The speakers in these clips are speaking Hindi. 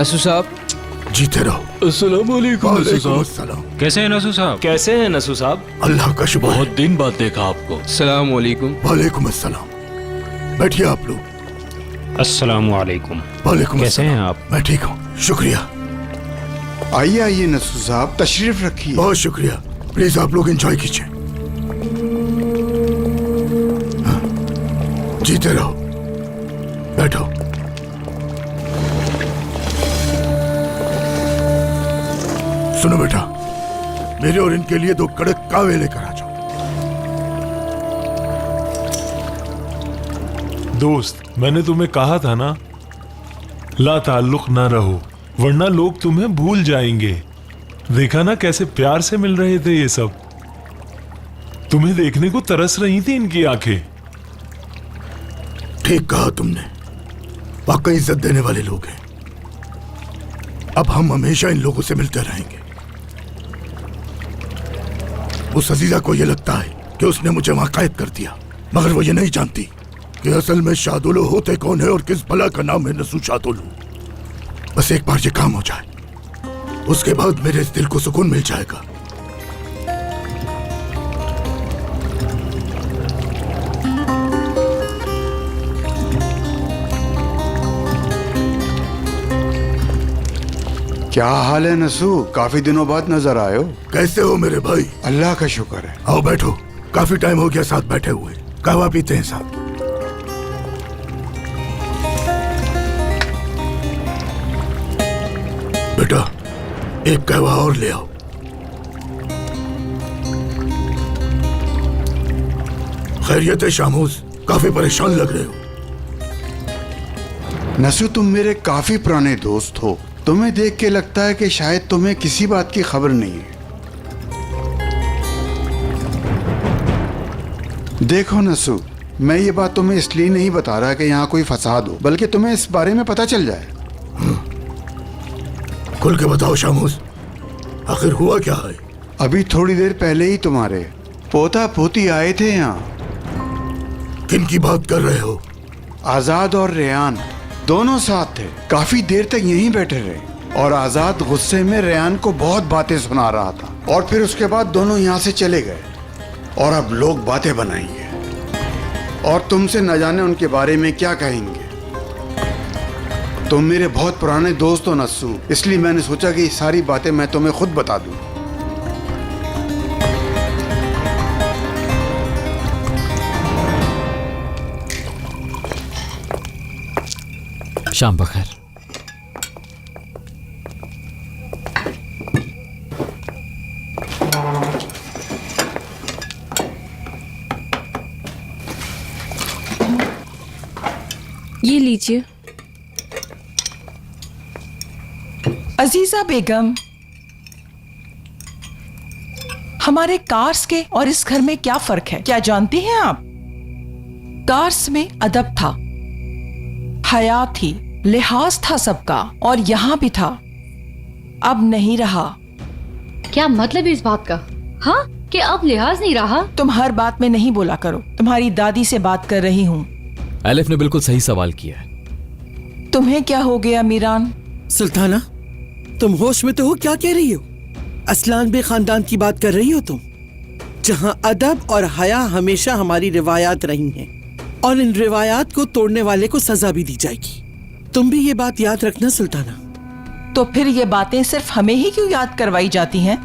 नसू साहब, जीते रहो। अस्सलाम वालेकुम नसू साहब। अस्सलाम। कैसे हैं नसू साहब? कैसे हैं नसू साहब? अल्लाह का शुक्र है। बहुत दिन बाद देखा आपको। सलाम वालेकुम। वालेकुम अस्सलाम। बैठिए आप लोग। अस्सलाम वालेकुम। वालेकुम कैसे हैं अस्सलाम। आप? मैं ठीक हूँ, शुक्रिया। आइए आइए नसू साहब, तशरीफ रखिए। बहुत शुक्रिया। प्लीज आप लोग एंजॉय कीजिए। हाँ, जीते रहो। बैठो। सुनो बेटा, मेरे और इनके लिए 2 कड़क कावे लेकर आ जाओ। दोस्त, मैंने तुम्हें कहा था ना, ला ताल्लुक ना रहो वरना लोग तुम्हें भूल जाएंगे। देखा ना कैसे प्यार से मिल रहे थे ये सब। तुम्हें देखने को तरस रही थी इनकी आंखें। ठीक कहा तुमने, वाकई इज्जत देने वाले लोग हैं। अब हम हमेशा इन लोगों से मिलते रहेंगे। उस अजीजा को यह लगता है कि उसने मुझे वहां कैद कर दिया, मगर वो ये नहीं जानती कि असल में शादुलो होते कौन है और किस भला का नाम है नसू शादुलो। बस एक बार ये काम हो जाए, उसके बाद मेरे इस दिल को सुकून मिल जाएगा। क्या हाल है नसू? काफी दिनों बाद नजर आए हो। कैसे हो मेरे भाई? अल्लाह का शुक्र है। आओ बैठो, काफी टाइम हो गया साथ बैठे हुए। कहवा पीते हैं साथ। बेटा, एक कहवा और ले आओ। खैरियत है शामूस? काफी परेशान लग रहे हो। नसू, तुम मेरे काफी पुराने दोस्त हो। तुम्हें देख के लगता है कि शायद तुम्हें किसी बात की खबर नहीं है। देखो नसू, मैं ये बात तुम्हें इसलिए नहीं बता रहा कि यहाँ कोई फसाद हो, बल्कि तुम्हें इस बारे में पता चल जाए। खुल के बताओ शामूस, आखिर हुआ क्या है? अभी थोड़ी देर पहले ही तुम्हारे पोता पोती आए थे यहाँ। किन की बात कर रहे हो? आजाद और रेयान दोनों साथ थे। काफी देर तक यहीं बैठे रहे और आजाद गुस्से में रेयान को बहुत बातें सुना रहा था, और फिर उसके बाद दोनों यहाँ से चले गए। और अब लोग बातें बनाएंगे और तुमसे न जाने उनके बारे में क्या कहेंगे। तुम मेरे बहुत पुराने दोस्त हो नस्सू, इसलिए मैंने सोचा कि ये सारी बातें मैं तुम्हें खुद बता दूं। शाम बखैर। ये लीजिए। अजीजा बेगम, हमारे कार्स के और इस घर में क्या फर्क है, क्या जानती हैं आप? कार्स में अदब था, हया थी, लिहाज था सबका, और यहां भी था। अब नहीं रहा। क्या मतलब इस बात का? हाँ, कि अब लिहाज नहीं रहा? तुम हर बात में नहीं बोला करो। तुम्हारी दादी से बात कर रही हूँ। एलिफ ने बिल्कुल सही सवाल किया है। तुम्हें क्या हो गया मीरान? सुल्ताना, तुम होश में तो हो? क्या कह रही हो? असलान बे खानदान की बात कर रही हो तुम, जहाँ अदब और हया हमेशा हमारी रिवायात रही हैं, और इन रिवायात को तोड़ने वाले को सजा भी दी जाएगी। तुम भी ये बात याद रखना सुल्ताना। तो फिर ये बातें सिर्फ हमें ही क्यों याद करवाई जाती हैं?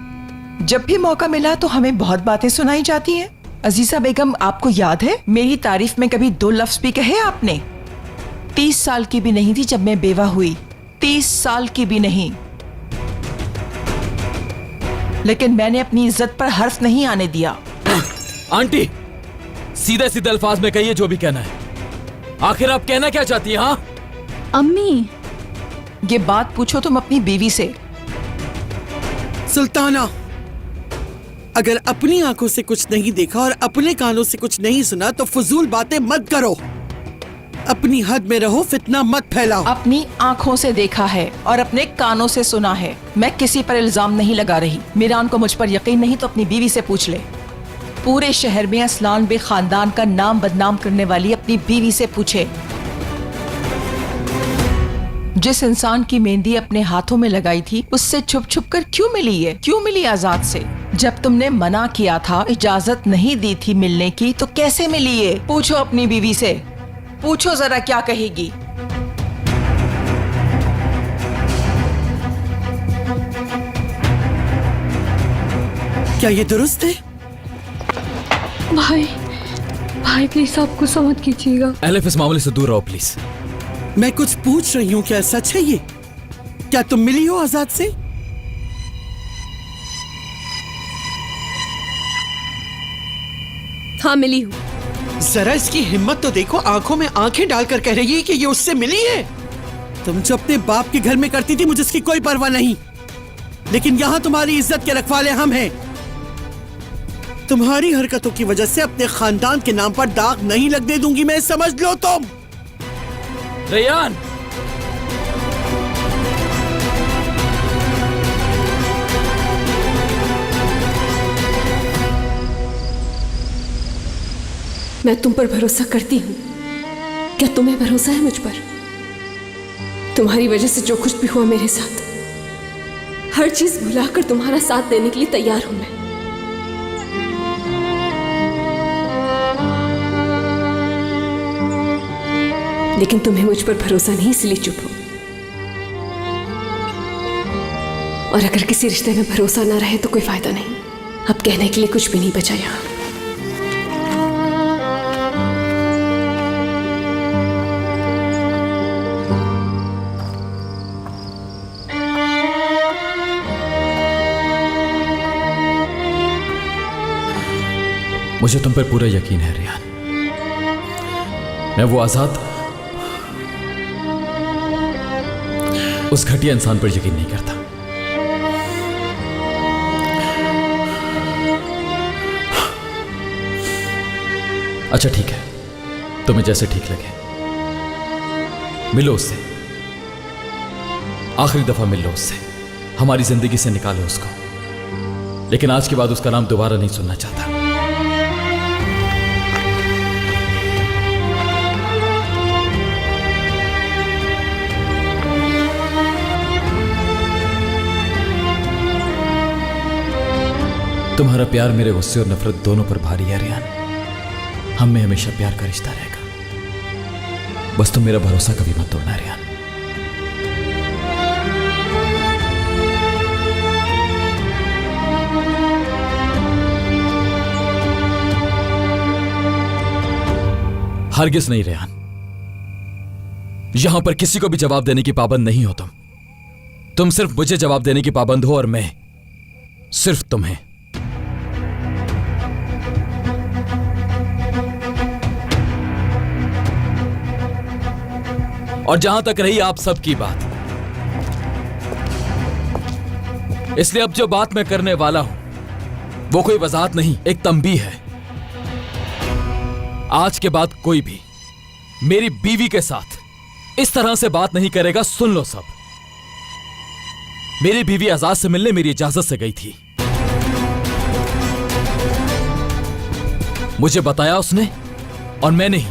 जब भी मौका मिला तो हमें बहुत बातें सुनाई जाती हैं। अजीजा बेगम, आपको याद है मेरी तारीफ में कभी 2 लफ्ज भी कहे आपने? 30 साल की भी नहीं थी जब मैं बेवा हुई, 30 साल की भी नहीं, लेकिन मैंने अपनी इज्जत पर हर्फ नहीं आने दिया। आंटी, सीधे सीधे अल्फाज में कहिए जो भी कहना है। आखिर आप कहना क्या चाहती हैं? हाँ अम्मी, ये बात पूछो तुम अपनी बीवी से। सुल्ताना, अगर अपनी आंखों से कुछ नहीं देखा और अपने कानों से कुछ नहीं सुना तो फजूल बातें मत करो। अपनी हद में रहो, फितना मत फैलाओ। अपनी आंखों से देखा है और अपने कानों से सुना है। मैं किसी पर इल्जाम नहीं लगा रही। मीरान को मुझ पर यकीन नहीं तो अपनी बीवी से पूछ ले। पूरे शहर में असलान बे खानदान का नाम बदनाम करने वाली अपनी बीवी से पूछे। जिस इंसान की मेहंदी अपने हाथों में लगाई थी उससे छुप छुप कर क्यों मिली है? क्यों मिली आजाद से? जब तुमने मना किया था, इजाजत नहीं दी थी मिलने की, तो कैसे मिली है? पूछो अपनी बीवी से, पूछो जरा क्या कहेगी। क्या ये दुरुस्त है? भाई भाई प्लीज आप गुस्सा मत कीजिएगा। एलिफ, इस मामले से दूर रहो प्लीज। मैं कुछ पूछ रही हूँ, क्या सच है ये? क्या तुम मिली हो आजाद से? हाँ मिली हूँ। जरा इसकी हिम्मत तो देखो, आंखों में आंखें डालकर कह रही है कि ये उससे मिली है। तुम जो अपने बाप के घर में करती थी मुझे इसकी कोई परवाह नहीं, लेकिन यहाँ तुम्हारी इज्जत के रखवाले हम हैं। तुम्हारी हरकतों की वजह से अपने खानदान के नाम पर दाग नहीं लगने दूंगी मैं, समझ लो तुम। रेयान, मैं तुम पर भरोसा करती हूँ। क्या तुम्हें भरोसा है मुझ पर? तुम्हारी वजह से जो कुछ भी हुआ मेरे साथ, हर चीज भुलाकर तुम्हारा साथ देने के लिए तैयार हूं मैं। लेकिन तुम्हें मुझ पर भरोसा नहीं, इसलिए चुप हो। और अगर किसी रिश्ते में भरोसा ना रहे तो कोई फायदा नहीं। अब कहने के लिए कुछ भी नहीं बचा यहां। मुझे तुम पर पूरा यकीन है रेयान। मैं वो आजाद, उस घटिया इंसान पर यकीन नहीं करता। अच्छा ठीक है, तुम्हें जैसे ठीक लगे मिलो उससे, आखिरी दफा मिल लो उससे, हमारी जिंदगी से निकालो उसको। लेकिन आज के बाद उसका नाम दोबारा नहीं सुनना चाहता। तुम्हारा प्यार मेरे गुस्से और नफरत दोनों पर भारी है रेयान। हम में हमेशा प्यार का रिश्ता रहेगा। बस तुम मेरा भरोसा कभी मत तोड़ना रेयान। हरगिज नहीं रेयान, यहां पर किसी को भी जवाब देने की पाबंद नहीं हो तुम। तुम सिर्फ मुझे जवाब देने की पाबंद हो और मैं सिर्फ तुम्हें। और जहां तक रही आप सबकी बात, इसलिए अब जो बात मैं करने वाला हूं वो कोई वजाहत नहीं, एक तंबीह है। आज के बाद कोई भी मेरी बीवी के साथ इस तरह से बात नहीं करेगा। सुन लो सब, मेरी बीवी आजाद से मिलने मेरी इजाजत से गई थी। मुझे बताया उसने और मैंने ही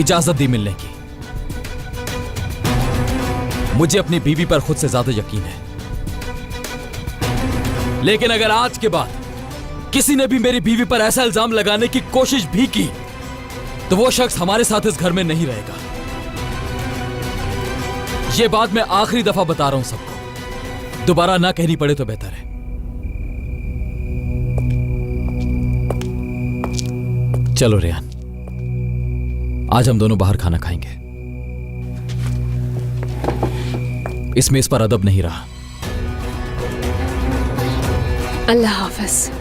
इजाजत दी मिलने की। मुझे अपनी बीवी पर खुद से ज्यादा यकीन है। लेकिन अगर आज के बाद किसी ने भी मेरी बीवी पर ऐसा इल्जाम लगाने की कोशिश भी की तो वो शख्स हमारे साथ इस घर में नहीं रहेगा। ये बात मैं आखिरी दफा बता रहा हूं सबको, दोबारा ना कहनी पड़े तो बेहतर है। चलो रेयान, आज हम दोनों बाहर खाना खाएंगे। इसमें इस पर अदब नहीं रहा। अल्लाह हाफ़िज़।